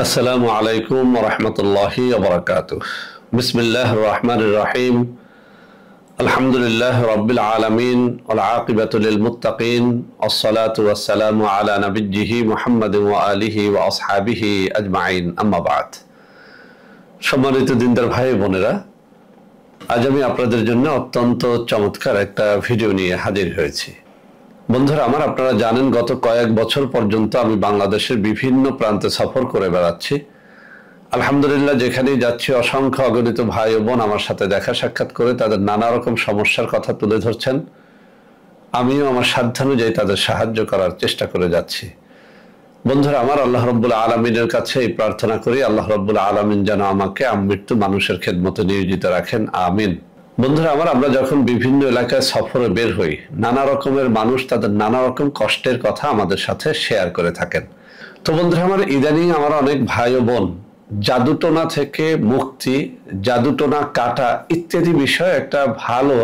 আসসালামু আলাইকুম ওয়া রাহমাতুল্লাহি ওয়া বারাকাতুহু। বিসমিল্লাহির রহমানির রহিম। আলহামদুলিল্লাহি রাব্বিল আলামিন ওয়াল আকিবাতু লিল মুত্তাকিন ওয়াসসালাতু ওয়াসসালামু আলা নাবিয়্যিহি মুহাম্মাদিন ওয়া আলিহি ওয়া আসহাবিহি আজমাইন। আম্মা বা'দ। সম্মানিত দিনদার ভাই বোনেরা, আজ আমি আপনাদের জন্য অত্যন্ত চমৎকার একটা ভিডিও নিয়ে হাজির হয়েছি। বন্ধুরা আমার, আপনারা জানেন গত কয়েক বছর পর্যন্ত আমি বাংলাদেশের বিভিন্ন প্রান্তে সফর করে বেড়াচ্ছি। আলহামদুলিল্লাহ, যেখানেই যাচ্ছি অসংখ্য অগণিত ভাই ও বোন আমার সাথে দেখা সাক্ষাৎ করে তাদের নানা রকম সমস্যার কথা তুলে ধরছেন। আমিও আমার সাধ্যানুযায়ী তাদের সাহায্য করার চেষ্টা করে যাচ্ছি। বন্ধুরা আমার, আল্লাহ রাব্বুল আলামিনের কাছে এই প্রার্থনা করি, আল্লাহ রাব্বুল আলামিন যেন আমাকে আমৃত্যু মানুষের খেদমতে নিয়োজিত রাখেন, আমিন। বন্ধুরা আমার, আমরা যখন বিভিন্ন এলাকায় সফরে বের হই, নানা রকমের মানুষ তাদের নানা রকম কষ্টের কথা আমাদের সাথে শেয়ার করে থাকেন। তো বন্ধুরা আমার, ইদানিং আমার অনেক ভাই ও বোন জাদুটোনা থেকে মুক্তি, জাদুটোনা কাটা ইত্যাদি বিষয়ে একটা ভালো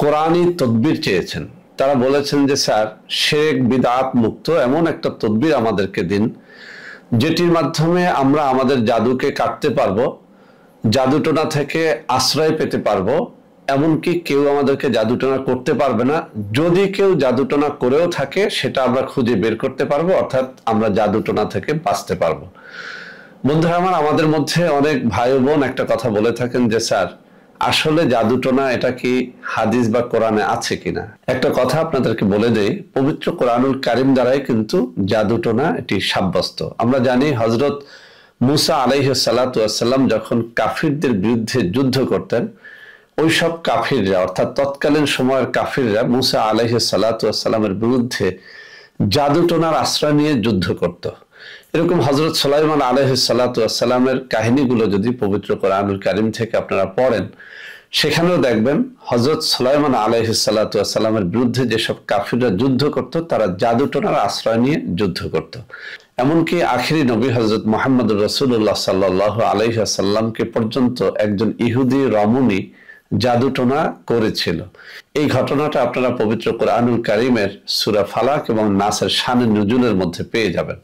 কোরআনী তদবির চেয়েছেন। তারা বলেছেন যে স্যার, শিরক বিদআত মুক্ত এমন একটা তদবির আমাদেরকে দিন, যেটির মাধ্যমে আমরা আমাদের জাদুকে কাটতে পারবো, জাদুটোনা থেকে আশ্রয় পেতে পারবো, এমনকি কেউ আমাদেরকে জাদুটোনা করতে পারবে না। যদি কেউ জাদুটোনা করেও থাকে সেটা আমরা খুঁজে বের করতে পারবো, অর্থাৎ আমরা জাদুটোনা থেকে বাঁচতে পারবো। বন্ধুরা আমার, আমাদের মধ্যে অনেক ভাই বোন একটা কথা বলে থাকেন যে স্যার, আসলে জাদুটোনা এটা কি হাদিস বা কোরআনে আছে কিনা। একটা কথা আপনাদেরকে বলে দেই, পবিত্র কোরআনুল কারীম দ্বারাই কিন্তু জাদুটোনা এটি সাব্যস্ত। আমরা জানি হযরত মুসা আলাইহিস সালাতু ওয়াস সালাম যখন কাফিরদের বিরুদ্ধে যুদ্ধ করতেন, ওই সব কাফিররা অর্থাৎ তৎকালীন সময়ের কাফিররা মুসা আলাইহিস সালাতু ওয়াস সালামের বিরুদ্ধে জাদুটোনার আশ্রয় নিয়ে যুদ্ধ করত। এরকম হযরত সুলাইমান আলাইহিস সালাতু ওয়াস সালামের কাহিনীগুলো যদি পবিত্র কোরআনুল কারীম থেকে আপনারা পড়েন, সেখানেও দেখবেন হযরত সুলাইমান আলাইহিস সালাতু ওয়াস সালামের বিরুদ্ধে যেসব কাফিররা যুদ্ধ করত, তারা জাদুটোনার আশ্রয় নিয়ে যুদ্ধ করত। এমনকি আখিরি নবী হযরত মুহাম্মদুর রাসূলুল্লাহ সাল্লাল্লাহু আলাইহি ওয়াসাল্লামকে পর্যন্ত একজন ইহুদি রমণী জাদুটোনা করেছিল। এই ঘটনাটা আপনারা পবিত্র কোরআনুল কারীমের সূরা ফালাক এবং নাসের শানে নুজুলের মধ্যে পেয়ে যাবেন।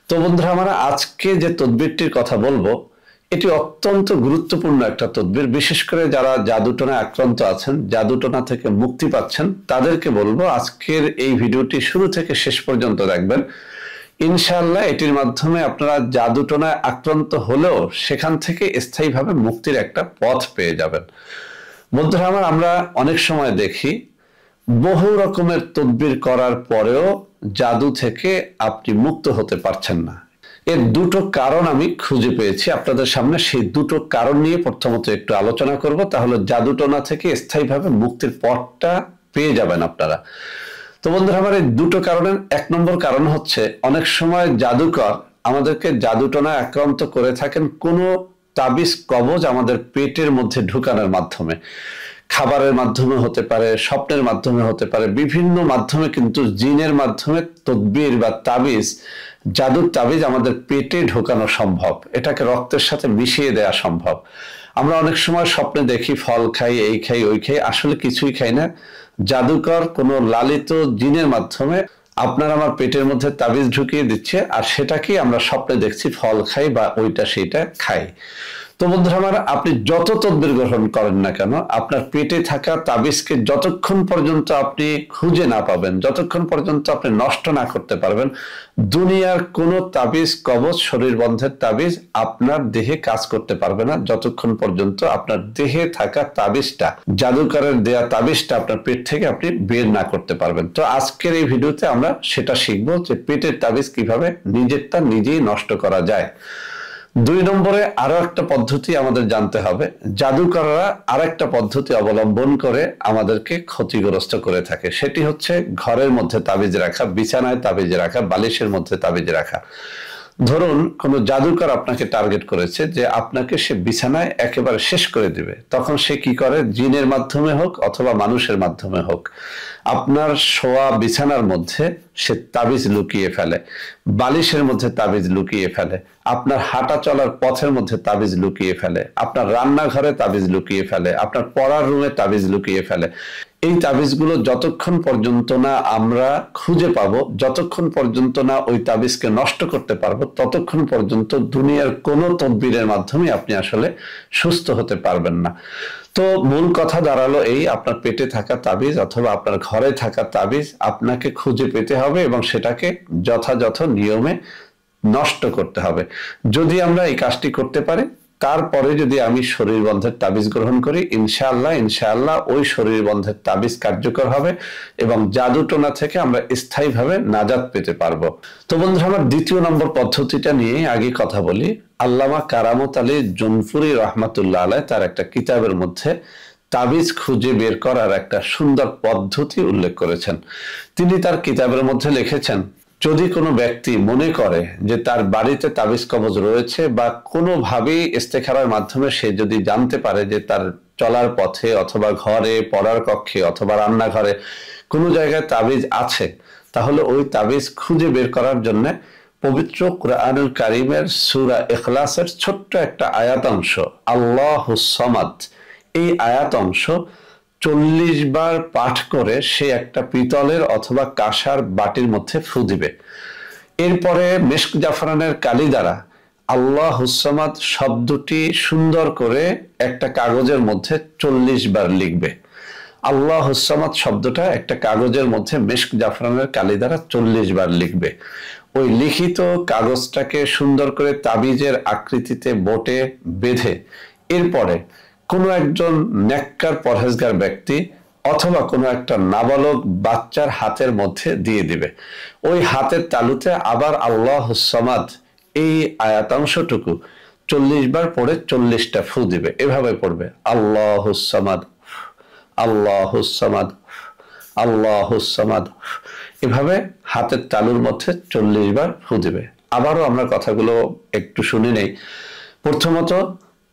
তো বন্ধুরা আমরা আজকে যে তদবিরটির কথা বলবো, এটি অত্যন্ত গুরুত্বপূর্ণ একটা তদবির। বিশেষ করে যারা জাদুটোনায় আক্রান্ত আছেন, জাদুটোনা থেকে মুক্তি পাচ্ছেন, তাদেরকে বলবো আজকের এই ভিডিওটি শুরু থেকে শেষ পর্যন্ত দেখবেন। ইনশাআল্লাহ এটির মাধ্যমে আপনারা জাদুটোনায় আক্রান্ত হলেও সেখান থেকে স্থায়ীভাবে মুক্তির একটা পথ পেয়ে যাবেন। বন্ধুরা আমার, আমরা অনেক সময় দেখি বহু রকমের তদবির করার পরেও জাদু থেকে আপনি মুক্ত হতে পারছেন না। এর দুটো কারণ আমি খুঁজে পেয়েছি আপনাদের সামনে। সেই দুটো কারণ নিয়ে প্রথমত একটু আলোচনা করব, তাহলে জাদুটোনা থেকে স্থায়ীভাবে মুক্তির পথটা পেয়ে যাবেন আপনারা। তো বন্ধুরা আমার, এই দুটো কারণের এক নম্বর কারণ হচ্ছে, অনেক সময় জাদুকর আমাদেরকে জাদুটোনায় আক্রান্ত করে থাকেন কোনো তাবিজ কবজ আমাদের পেটের মধ্যে ঢুকানোর মাধ্যমে। খাবারের মাধ্যমে হতে পারে, স্বপ্নের মাধ্যমে হতে পারে, বিভিন্ন মাধ্যমে কিন্তু জিনের মাধ্যমে তদবির বা তাবিজ, জাদুর তাবিজ আমাদের পেটে ঢোকানো সম্ভব। এটাকে রক্তের সাথে মিশিয়ে দেওয়া সম্ভব। আমরা অনেক সময় স্বপ্নে দেখি ফল খাই, এই খাই, ওই খাই, আসলে কিছুই খাই না। জাদুকর কোনো লালিত জিনের মাধ্যমে আপনার আমার পেটের মধ্যে তাবিজ ঢুকিয়ে দিচ্ছে, আর সেটাকেই আমরা স্বপ্নে দেখছি ফল খাই বা ওইটা সেইটা খাই। তো বন্ধুরা আমার, আপনি যত তদবির গ্রহণ করেন না কেন, আপনার পেটে থাকা তাবিজকে যতক্ষণ পর্যন্ত আপনি খুঁজে না পাবেন, যতক্ষণ পর্যন্ত আপনি নষ্ট না করতে পারবেন, দুনিয়ার কোনো তাবিজ কবজ, শরীর বন্ধের তাবিজ আপনার দেহে কাজ করতে পারবে না, যতক্ষণ পর্যন্ত আপনার দেহে থাকা তাবিজটা, জাদুকরের দেয়া তাবিজটা আপনার পেট থেকে আপনি বের না করতে পারবেন। তো আজকের এই ভিডিওতে আমরা সেটা শিখবো যে পেটের তাবিজ কিভাবে নিজেরটা নিজেই নষ্ট করা যায়। দুই নম্বরে আরো একটা পদ্ধতি আমাদের জানতে হবে। জাদুকররা আরেকটা পদ্ধতি অবলম্বন করে আমাদেরকে ক্ষতিগ্রস্ত করে থাকে, সেটি হচ্ছে ঘরের মধ্যে তাবিজ রাখা, বিছানায় তাবিজ রাখা, বালিশের মধ্যে তাবিজ রাখা। ধরুন কোন জাদুকর আপনাকে টার্গেট করেছে যে আপনাকে সে বিছানায় একেবারে শেষ করে দিবে, তখন সে কি করে, জিনের মাধ্যমে হোক অথবা মানুষের মাধ্যমে হোক, আপনার শোয়া বিছানার মধ্যে সে তাবিজ লুকিয়ে ফেলে, বালিশের মধ্যে তাবিজ লুকিয়ে ফেলে, আপনার হাঁটা চলার পথের মধ্যে তাবিজ লুকিয়ে ফেলে, আপনার রান্নাঘরে তাবিজ লুকিয়ে ফেলে, আপনার পড়ার রুমে তাবিজ লুকিয়ে ফেলে। এই তাবিজগুলো যতক্ষণ পর্যন্ত না আমরা খুঁজে পাবো, যতক্ষণ পর্যন্ত না ওই তাবিজকে নষ্ট করতে পারবো, ততক্ষণ পর্যন্ত দুনিয়ার কোনো তদবিরের মাধ্যমে আপনি আসলে সুস্থ হতে পারবেন না। তো মূল কথা দাঁড়ালো এই, আপনার পেটে থাকা তাবিজ অথবা আপনার ঘরে থাকা তাবিজ আপনাকে খুঁজে পেতে হবে এবং সেটাকে যথাযথ নিয়মে নষ্ট করতে হবে। যদি আমরা এই কাজটি করতে পারি, তারপরে যদি আমি শরীর বন্ধের তাবিজ গ্রহণ করি, ইনশাআল্লাহ ওই শরীর বন্ধের তাবিজ কার্যকর হবে এবং জাদুটোনা থেকে আমরা স্থায়ীভাবে নাজাত পেতে পারবো। তো বন্ধুরা, আমার দ্বিতীয় নম্বর পদ্ধতিটা নিয়ে আগে কথা বলি। আল্লামা কারামত আলী জুনপুরি রহমাতুল্লাহ আলাইহ তার একটা কিতাবের মধ্যে তাবিজ খুঁজে বের করার একটা সুন্দর পদ্ধতি উল্লেখ করেছেন। তিনি তার কিতাবের মধ্যে লিখেছেন, যদি কোনো ব্যক্তি মনে করে যে তার বাড়িতে তাবিজ কবজ রয়েছে বা কোনোভাবেই ইস্তেখারার মাধ্যমে সে যদি জানতে পারে যে তার চলার পথে অথবা ঘরে, পড়ার কক্ষে অথবা রান্নাঘরে কোনো জায়গায় তাবিজ আছে, তাহলে ওই তাবিজ খুঁজে বের করার জন্য পবিত্র কুরআনুল কারীমের সূরা ইখলাসের ছোট্ট একটা আয়াতাংশ আল্লাহুস সামাদ, এই আয়াতাংশ 40 বার পাঠ করে সে একটা পিতলের অথবা কাঁসার বাটির মধ্যে ফু দিবে। এরপরে মেশক জাফরানের কালি দ্বারা আল্লাহুস সামাদ শব্দটি সুন্দর করে একটা কাগজের মধ্যে 40 বার লিখবে। আল্লাহুস সামাদ শব্দটা একটা কাগজের মধ্যে মেশক জাফরানের কালি দ্বারা 40 বার লিখবে। ওই লিখিত কাগজটাকে সুন্দর করে তাবিজের আকৃতিতে বোটে বেঁধে এরপরে কোনো একজন নেককার পরহেজগার ব্যক্তি অথবা কোনো একটা নাবালক বাচ্চার হাতের মধ্যে দিয়ে দিবে। ওই হাতের তালুতে আবার আল্লাহুস সামাদ এই আয়াতাংশটুকু 40 বার পড়ে 40টা ফু দিবে। এভাবে পড়বে আল্লাহুস সামাদ, আল্লাহুস সামাদ, আল্লাহুস সামাদ। এভাবে হাতের তালুর মধ্যে 40 বার ফু দিবে। আবারও আমরা কথাগুলো একটু শুনে নেই। প্রথমত,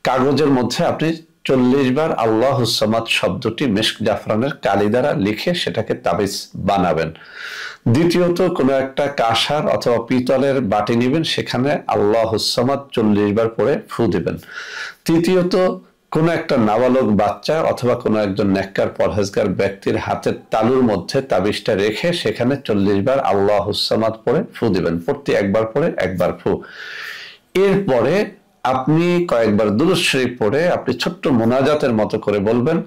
কাগজের মধ্যে আপনি 40 বার আল্লাহুস সামাদ শব্দটি মেশক জাফরানের কালি দ্বারা লিখে সেটাকে তাবিজ বানাবেন। দ্বিতীয়ত, কোনো একটা কাঁসার অথবা পিতলের বাটি নেবেন, সেখানে আল্লাহুস সামাদ 40 বার পড়ে ফু দিবেন। তৃতীয়ত, কোনো একটা নাবালক বাচ্চা অথবা কোনো একজন নেককার পরহেজগার ব্যক্তির হাতের তালুর মধ্যে তাবিজটা রেখে সেখানে 40 বার আল্লাহুস সামাদ পড়ে ফু দিবেন। প্রতি একবার পড়ে একবার ফু। এরপরে আপনি কয়েকবার দুরূদ শরীফ পড়ে আপনি ছোট্ট মোনাজাতের মতো করে বলবেন,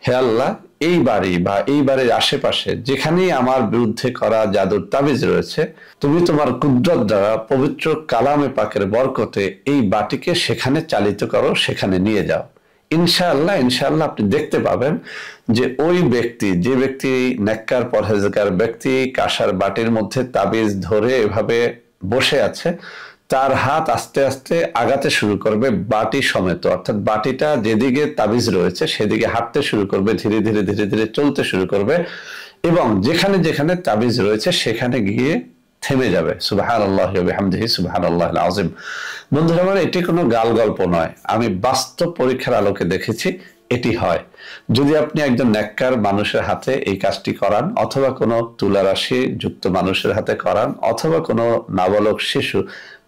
হে আল্লাহ, এই বাড়ি বা এই বাড়ির আশেপাশে যেখানেই আমার বিরুদ্ধে করা জাদুর তাবিজ রয়েছে, তুমি তোমার কুদরত দ্বারা পবিত্র কালামে পাকের বরকতে এই বাটিকে সেখানে চালিত করো, সেখানে নিয়ে যাও। ইনশাআল্লাহ আপনি দেখতে পাবেন যে ওই ব্যক্তি, যে ব্যক্তি নেককার পরহেজগার ব্যক্তি কাঁসার বাটির মধ্যে তাবিজ ধরে এভাবে বসে আছে, তার হাত আস্তে আস্তে আগাতে শুরু করবে বাটি সমেত, অর্থাৎ বাটিটা যেদিকে তাবিজ রয়েছে সেদিকে হাঁটতে শুরু করবে, ধীরে ধীরে ধীরে ধীরে চলতে শুরু করবে এবং যেখানে যেখানে তাবিজ রয়েছে সেখানে গিয়ে থেমে যাবে। সুবহানাল্লাহি ওয়া বিহামদিহি সুবহানাল্লাহিল আযীম। বন্ধুরা আমার, এটি কোনো গাল গল্প নয়, আমি বাস্তব পরীক্ষার আলোকে দেখেছি এটি হয়। যদি আপনি একজন নেককার মানুষের হাতে এই কাজটি করান অথবা কোনো তুলারাশি যুক্ত মানুষের হাতে করান অথবা কোনো নাবালক শিশু,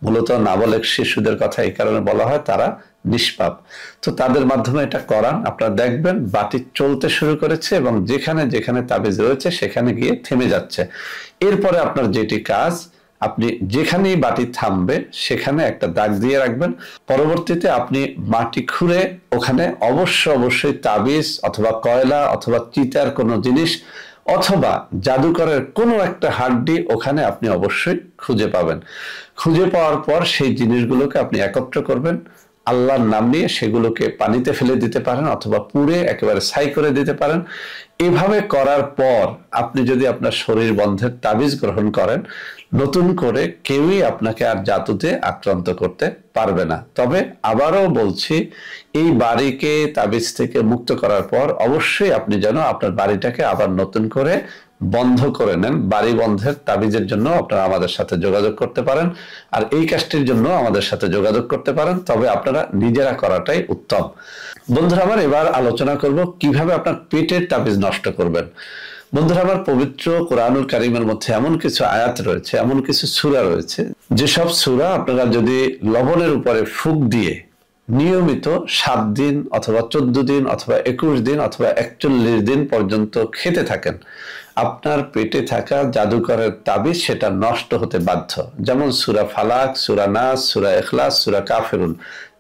মূলত নাবালক শিশুদের কথা এই কারণে বলা হয় তারা নিষ্পাপ, তো তাদের মাধ্যমে এটা করান, আপনারা দেখবেন বাটি চলতে শুরু করেছে এবং যেখানে যেখানে তাবিজ রয়েছে সেখানে গিয়ে থেমে যাচ্ছে। এরপরে আপনার যেটি কাজ, আপনি যেখানেই বাটি থামবে সেখানে একটা দাগ দিয়ে রাখবেন। পরবর্তীতে আপনি মাটি খুঁড়ে ওখানে অবশ্যই তাবিজ অথবা কয়লা অথবা চিতার কোনো জিনিস অথবা জাদুকরের কোনো একটা হাড্ডি ওখানে আপনি অবশ্যই খুঁজে পাবেন। খুঁজে পাওয়ার পর সেই জিনিসগুলোকে আপনি একত্র করবেন, আল্লাহর নাম নিয়ে সেগুলোকে পানিতে ফেলে দিতে পারেন অথবা পুড়ে একেবারে ছাই করে দিতে পারেন। এভাবে করার পর আপনি যদি আপনার শরীর বন্ধের তাবিজ গ্রহণ করেন, নতুন করে কেউই আপনাকে আর জাদুতে আক্রান্ত করতে পারবে না। তবে আবারও বলছি, এই বাড়িকে তাবিজ থেকে মুক্ত করার পর অবশ্যই আপনি যেন আপনার বাড়িটাকে আবার নতুন করে বন্ধ করে নেন। বাড়ি বন্ধের তাবিজের জন্য আপনারা আমাদের সাথে যোগাযোগ করতে পারেন, আর এই কাজটির জন্য আমাদের সাথে যোগাযোগ করতে পারেন, তবে আপনারা নিজেরা করাটাই উত্তম। বন্ধুরা আমার, এবার আলোচনা করব কিভাবে আপনার পেটের তাবিজ নষ্ট করবেন। বন্ধুরা আমার, পবিত্র কোরআনুল কারীমের মধ্যে এমন কিছু আয়াত রয়েছে, এমন কিছু সূরা রয়েছে, যেসব সূরা আপনারা যদি লবণের উপরে ফুঁক দিয়ে নিয়মিত 7 দিন অথবা 14 দিন অথবা 21 দিন অথবা 41 দিন পর্যন্ত খেতে থাকেন, আপনার পেটে থাকা জাদুকরের তাবিজ সেটা নষ্ট হতে বাধ্য। যেমন সূরা ফালাক, সূরা নাস, সূরা ইখলাস, সূরা কাফিরুন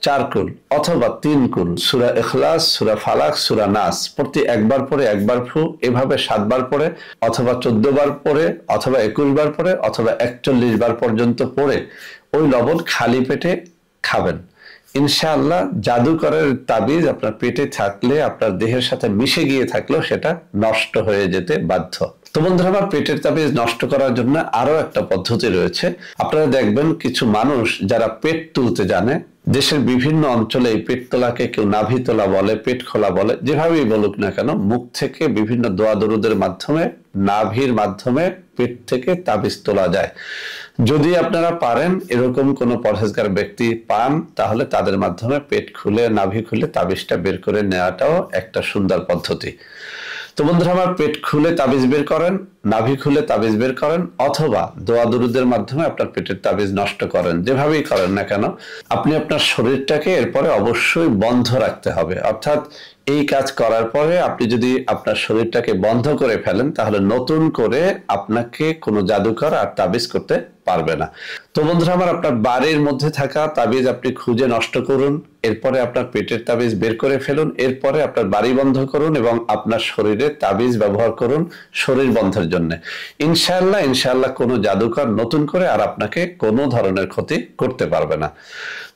4 কুল অথবা 3 কুল, সূরা ইখলাস, সূরা ফালাক, সূরা নাস প্রতি একবার পরে একবার ফু, এভাবে 7 বার পরে অথবা 14 বার পরে অথবা 21 বার পরে অথবা 41 বার পর্যন্ত পরে ওই লবণ খালি পেটে খাবেন। ইনশাআল্লাহ জাদুকরের তাবিজ আপনার পেটে থাকলে, আপনার দেহের সাথে মিশে গিয়ে থাকলেও সেটা নষ্ট হয়ে যেতে বাধ্য। তো বন্ধুরা, আমার পেটের তাবিজ নষ্ট করার জন্য আরো একটা পদ্ধতি রয়েছে। আপনারা দেখবেন কিছু মানুষ যারা পেট তুলতে জানে, দেশের বিভিন্ন অঞ্চলে এই পেট তোলাকে কেউ নাভি তোলা বলে, পেট খোলা বলে, যেভাবেই বলুক না কেন, মুখ থেকে বিভিন্ন দোয়া দরুদের মাধ্যমে, নাভির মাধ্যমে পেট থেকে তাবিজ তোলা যায়। যদি আপনারা পারেন, এরকম কোনো পরহেজগার ব্যক্তি পান, তাহলে তাদের মাধ্যমে পেট খুলে, নাভি খুলে তাবিজটা বের করে নেওয়াটাও একটা সুন্দর পদ্ধতি। তো বন্ধুরা, আমার পেট খুলে তাবিজ বের করেন, নাভি খুলে তাবিজ বের করেন, অথবা দোয়া দরুদের মাধ্যমে আপনার পেটের তাবিজ নষ্ট করেন। যেভাবেই করেন না কেন, আপনি আপনার শরীরটাকে এরপরে অবশ্যই বন্ধ রাখতে হবে। অর্থাৎ এই কাজ করার পরে আপনি যদি আপনার শরীরটাকে বন্ধ করে ফেলেন, তাহলে নতুন করে আপনাকে কোনো জাদুকর আর তাবিজ করতে পারবে না। তো বন্ধুরা আমার, আপনার বাড়ির মধ্যে থাকা তাবিজ আপনি খুঁজে নষ্ট করুন, এরপরে আপনার পেটের তাবিজ বের করে ফেলুন, এরপরে আপনার বাড়ি বন্ধ করুন এবং আপনার শরীরে তাবিজ ব্যবহার করুন শরীর বন্ধের জন্য। ইনশাআল্লাহ ইনশাআল্লাহ কোনো জাদুকর নতুন করে আর আপনাকে কোনো ধরনের ক্ষতি করতে পারবে না।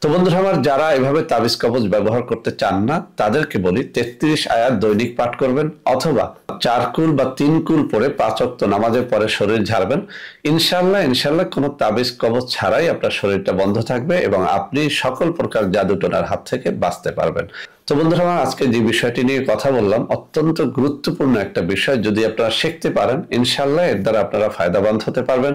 তো বন্ধুরা আমার, যারা এভাবে তাবিজ কবজ ব্যবহার করতে চান না, তাদেরকে বলি 33 আয়াত দৈনিক পাঠ করবেন, অথবা 4 কুল বা 3 কুল পরে 5 ওয়াক্ত নামাজের পরে শরীর ঝাড়বেন। ইনশাআল্লাহ ইনশাআল্লাহ কোনো তাবিজ কবজ ছাড়াই আপনার শরীরটা বন্ধ থাকবে এবং আপনি সকল প্রকার জাদুটোনার হাত থেকে বাঁচতে পারবেন। তো বন্ধুরা আমার, আজকে যে বিষয়টি নিয়ে কথা বললাম অত্যন্ত গুরুত্বপূর্ণ একটা বিষয়। যদি আপনারা শিখতে পারেন, ইনশাআল্লাহ এর দ্বারা আপনারা ফায়দাবান হতে পারবেন।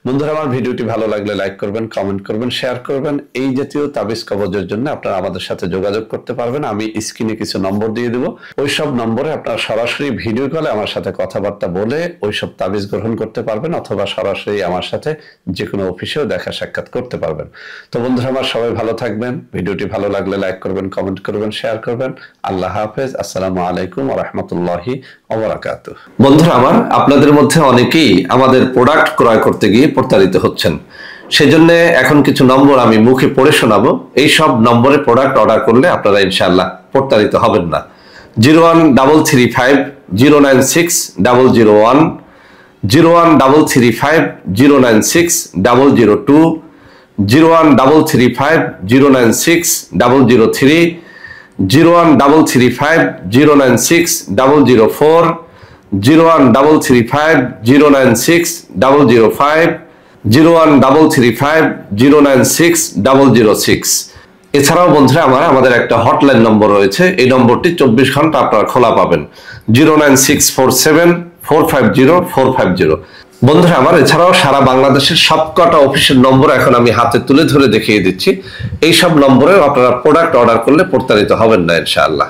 বন্ধুরা আমার, ভিডিওটি ভালো লাগলে লাইক করবেন, কমেন্ট করবেন, শেয়ার করবেন। এই জাতীয় তাবিজ কবজের জন্য আপনারা আমাদের সাথে যোগাযোগ করতে পারবেন। আমি স্ক্রিনে কিছু নম্বর দিয়ে দেবো, ওইসব নম্বরে আপনারা সরাসরি ভিডিও কলে আমার সাথে কথাবার্তা বলে ওইসব তাবিজ গ্রহণ করতে পারবেন, অথবা সরাসরি আমার সাথে যে কোনো অফিসেও দেখা সাক্ষাৎ করতে পারবেন। তো বন্ধুরা আমার, সবাই ভালো থাকবেন। ভিডিওটি ভালো লাগলে লাইক করবেন, কমেন্ট করবেন, শেয়ার করবেন। আল্লাহ হাফেজ। আসসালামু আলাইকুম ওয়া রাহমাতুল্লাহি ওয়া বারাকাতুহু। বন্ধুরা আমার, আপনাদের মধ্যে অনেকেই আমাদের প্রোডাক্ট ক্রয় করতে গিয়ে প্রতারিত হচ্ছেন। সেজন্য এখন কিছু নম্বর আমি মুখে পড়ে শোনাবো। এই সব নম্বরে প্রোডাক্ট অর্ডার করলে আপনারা ইনশাআল্লাহ প্রতারিত হবেন না। 01335096001, 01335096002, 01335096003, 01335096004, 01335096005, 01335096006। এছাড়াও বন্ধুরা আমার, আমাদের একটা হটলাইন নম্বর রয়েছে। এই নম্বরটি 24 ঘন্টা আপনারা খোলা পাবেন, 09647450450। বন্ধুরা আমার, এছাড়াও সারা বাংলাদেশের সবকটা অফিসের নম্বর এখন আমি হাতে তুলে ধরে দেখিয়ে দিচ্ছি। এই সব নম্বরেও আপনারা প্রোডাক্ট অর্ডার করলে প্রতারিত হবেন না ইনশাআল্লাহ।